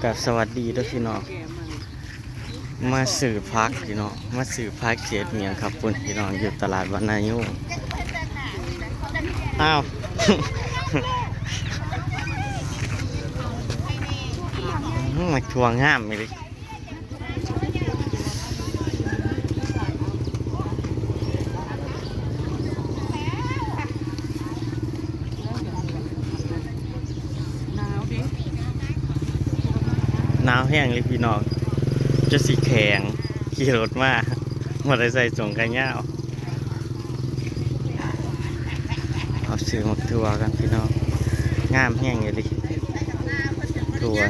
กับสวัสดีด้วยพี่น้องมาสื่อพักพี่น้องมาสื่อพักเขตเมียงครับคุณพี่น้องอยู่ตลาดวรรณายุอ้าว มาทัวงามเลยหนาวแห้งเลยพี่น้องจะสีแข็งขี่รถมามอเตอร์ไซค์ส่งกันยาวเอาซื้อมาทัวร์กันพี่น้องงามแห้งเลยทัวร์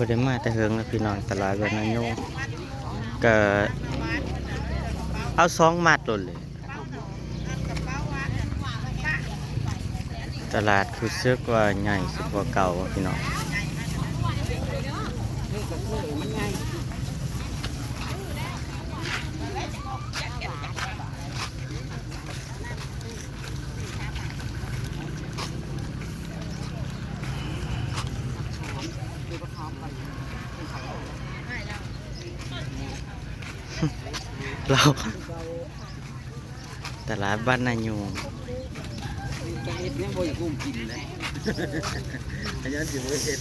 บริมาแต่เฮิงแล้วพี่น้องตลาดวรรณโยก็เอา2 มัดเลยตลาดคือซึกว่าใหญ่สุดกว่าเก่าพี่น้องเราตลาดบ้านนายูยังบ่อยกุ้งกินเลยอันนี้สิบ่เฮ็ด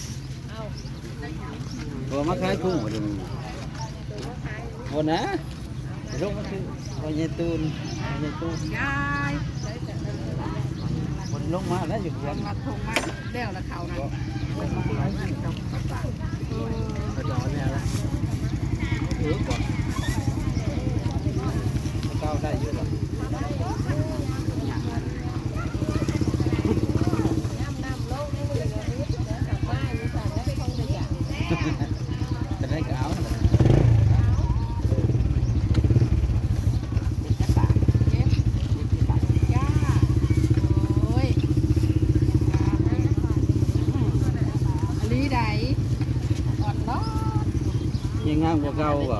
บ่มาขายกุ้งบ่ได้มีบ่นะลงมาคือบ่ยายตูนยายบ่ลงมาแล้วอยู่เพิ่นมาทงมาแล้วละเขานะบ่มาขายกุ้งกับปลาเขาจอดแล้วล่ะก่อนก้าวได้เยอะหรอจะได้กาวยังงามกว่าเก่าบ่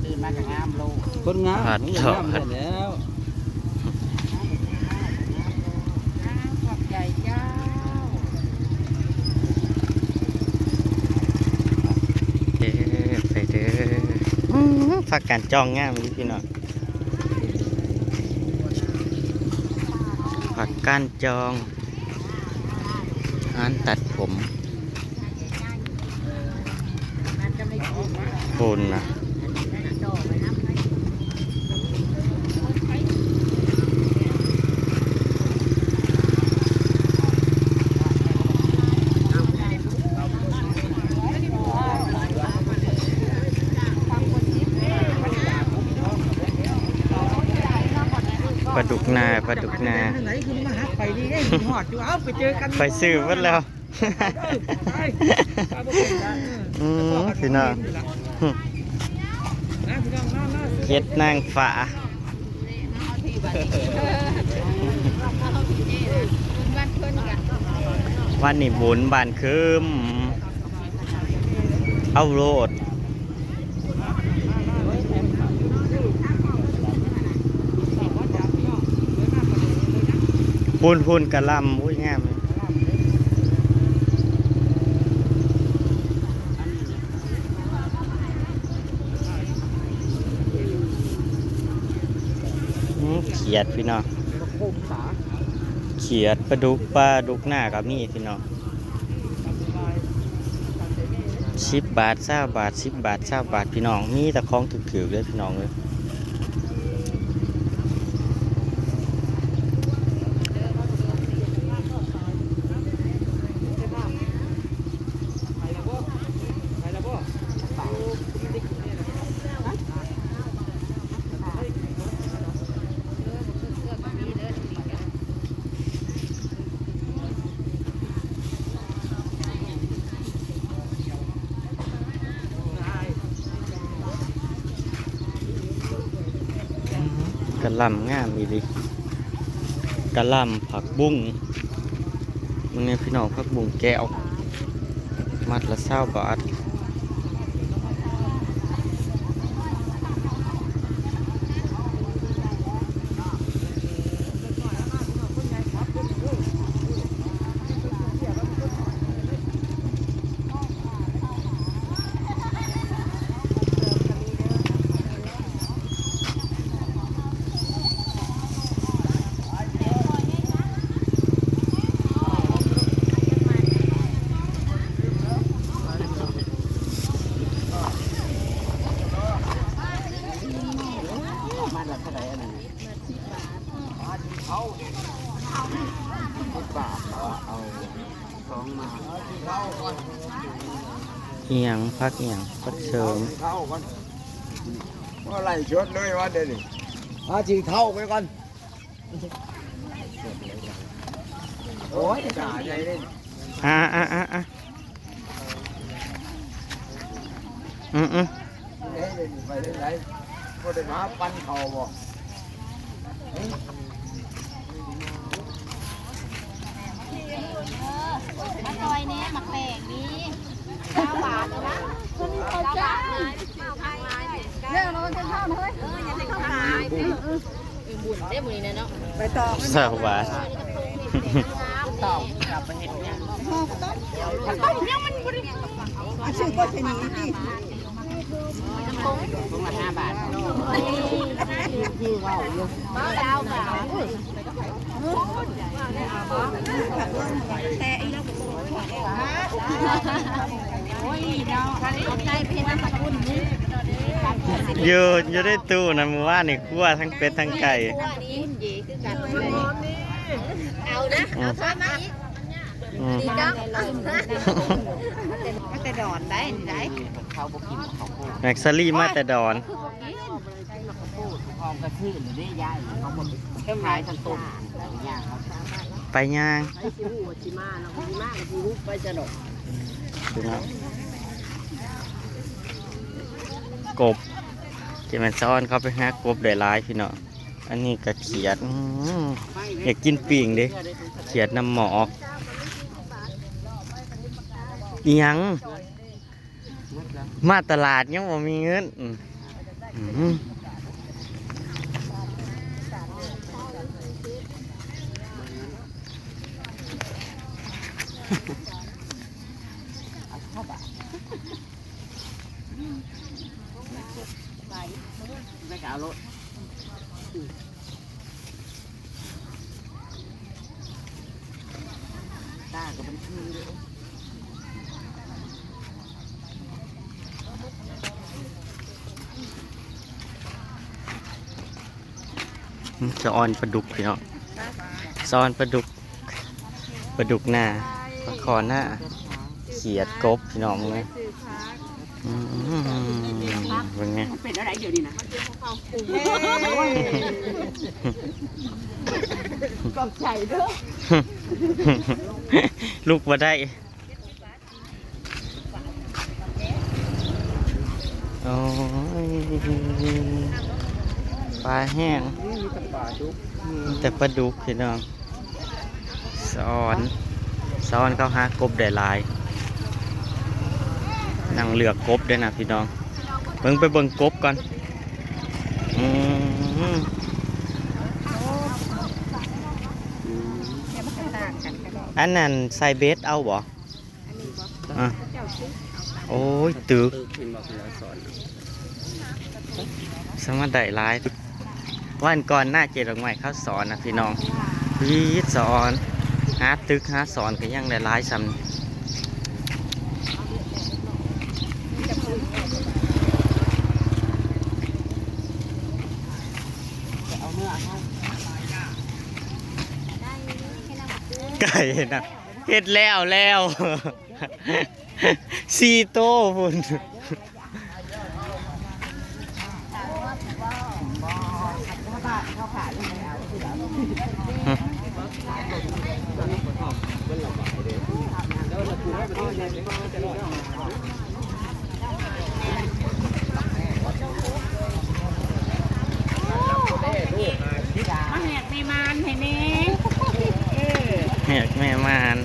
ตื่นมากับงามโลคนงามนี่งามแล้วขอบใจเจ้าไปเด้อฝากการจองงามพี่น้องฝากการจองร้านตัดผมคุณนะปลาดุกนาไปซื้อวัดแล้วพี่น้องเฮ็ดนางฟ้าวันนี้บุญบานคืมเอาโลดพูนกะลำอุ้ยงามเขียดพี่น้องเขียดปลาดุกหน้ากับนี่พี่น้อง10 บาท20 บาท10 บาท20 บาทพี่น้องนี่แต่ของถูกๆเลยพี่น้องเลยกะหล่ำงามอีหลีกะหล่ำผักบุ้งมึงเนี่ยพี่น้องผักบุ้งแก้ว มัดละ20 บาทเอียงพักเอียงพักเสริม ว่าไล่ชดเลยว่าเดี๋ยวนี้จีเท่าไปก่อนโอ้ยจ่าใจเลย อ่าอืม ไปได้ไหนก็ได้มาปั้นเขาบ่ มาซอยนี้มาแปลกนี้9 บาทเลยนะคนนี้เขาจ้าเนี่ยเราจะเข้าเลยอย่าให้เข้ามาบุญได้บุญนี่เนาะไปต่อ20 บาท ต่อกลับไปเห็นเนี่ยต้องยังมันบุญชื่อก็ชนีที่ต้องมา5 บาทที่ว่าอยู่9 บาทแต่อีเราโอ้ยเนาะใจเพนน้ำตะกุนนี่อยู่ได้ตู้นะมื้อวานนี่คั่วทั้งเป็ดทั้งไก่เอานะเอาทอดมาอีกดีจังมาแต่ดอนได้ได้เขาบอกกินเขาโคตรแม็กซารี่มาแต่ดอน หอมกระทืบหรือได้ยายเขาบอกเข้มขายทั้งต้มไปย่างไปจะดอกกบจะมันซ้อนเขาไปหากบได้หลายพี่เนาะอันนี้ก็เขียดอยากกินปิ่งดิเขียดน้ำหมอกยังมาตลาดยังบ่มีเงินไม่กล่าวรถตาก็เป็นชื่อเลยจะออนปลาดุกพี่เนาะซอนปลาดุกหน้าปลาคอหน้าเขียดกบพี่น้องเลยเป็นไงเป็นอะไรเดี๋ยวนี้นะกอบใจเด้อลูกมาได้โอ้ยปลาแห้งแต่ปลาดุกพี่น้องซ้อนเขาหากบได้หลายนั่งเลือกกบด้วยนะพี่น้องเบิ่งไปเบิ่งกบก่อนอันนั้นใส่เบสเอาบ่โอ้ยตึกสมัครได้หลายวันก่อนหน้าเจดอกไม้เขาสอนนะพี่น้องวีดสอนหาตึกหาสอนก็ยังได้หลายซ้ำไก่นะเฮ็ดแล้ว4 โตพุ่นมาแหกไม่มานให้แม่แหกแม่มาน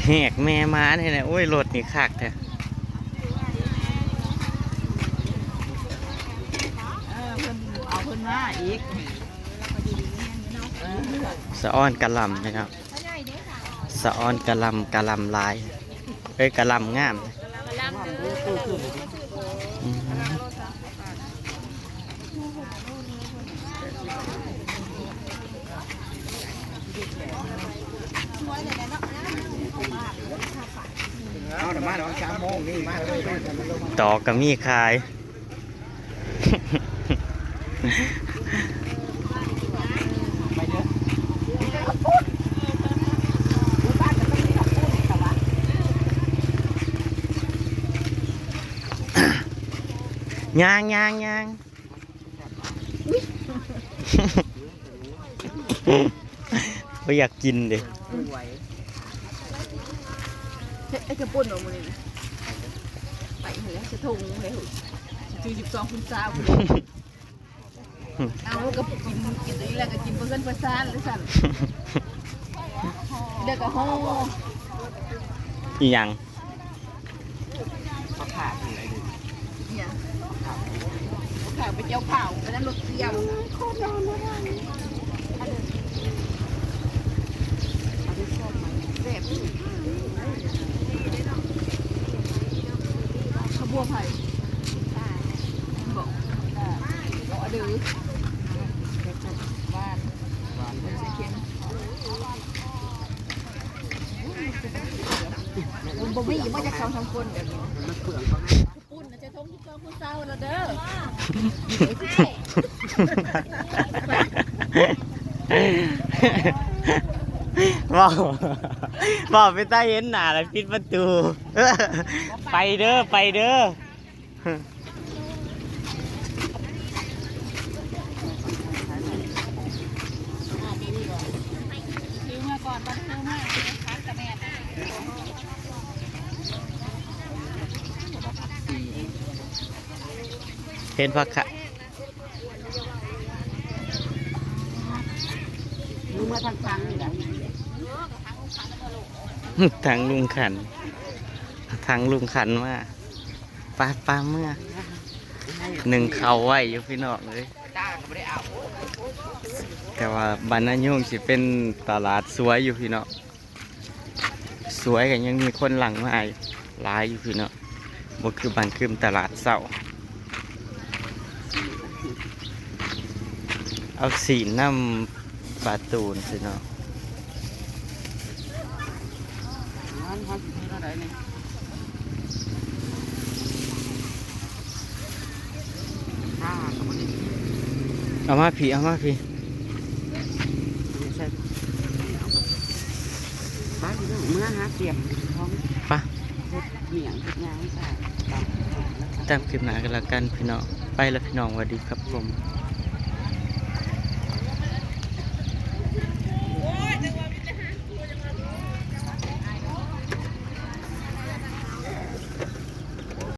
แหกแม่ม้าเนี่ยนะโอ้ยรถนี่คักแท้ เอาเพิ่นมาอีก สะอ้อนกะหล่ำนะครับสะอ้อนกะหล่ำกะหล่ำลายเอ้ยกะหล่ำงามอืมเอาแต่มาเนาะ3 โมงนี่มาเลย ต่อกับมีคาย ยางยางยางไม่อยากกินเลย ไอ้กระปุ่นออกมาเลยไปเหรอจะทงเลยจู12คุณสาวเอาก็กินตัวนี้แหละก็กินเพื่อนเพื่อนซ่านหรือสั่นเด็กก็ห้อ อีหยัง เขาขาดอะไรดิ เนี่ยข่าวไปเจียวข่าวไปนั่นรถเกี่ยวเจ็บขบวนไผ่บอกบอกดื้อบ้านเป็นเสียเข็มบ่มีมาจาก2-3 คนเดี๋ยวนี้ปุ่นนะจะทงที่กองคุณเศร้าแล้วเด้อบอกไปใต้เห็นหนาแล้วปิดประตู ไปเด้อไปเด้อ ซื้อมาก่อนบ้านซื้อมาคัดกับแม่นะ เห็นพักค่ะ รู้มาทางนี่แหละ ทางลุงขันทางลุงขันมาปลาปลาเมื่อหนึ่งเขาไว้อยู่พี่น้องเลยแต่ว่าบ้านนายุ่งสิเป็นตลาดสวยอยู่พี่น้องสวยกันยังมีคนหลังมาหลายอยู่พี่น้องบ่คือบ้านคืมตลาดเศร้าเอาสีน้ำปลาตูนพี่น้อง เอามาพี่เอามาพี่ บ้านเมื่อหาเสียมท้อง ปะ เหนียงทุกอย่างใช่ ตามคลิปหน้ากันแล้วกันพี่น้องไปแล้วพี่น้องสวัสดีครับผม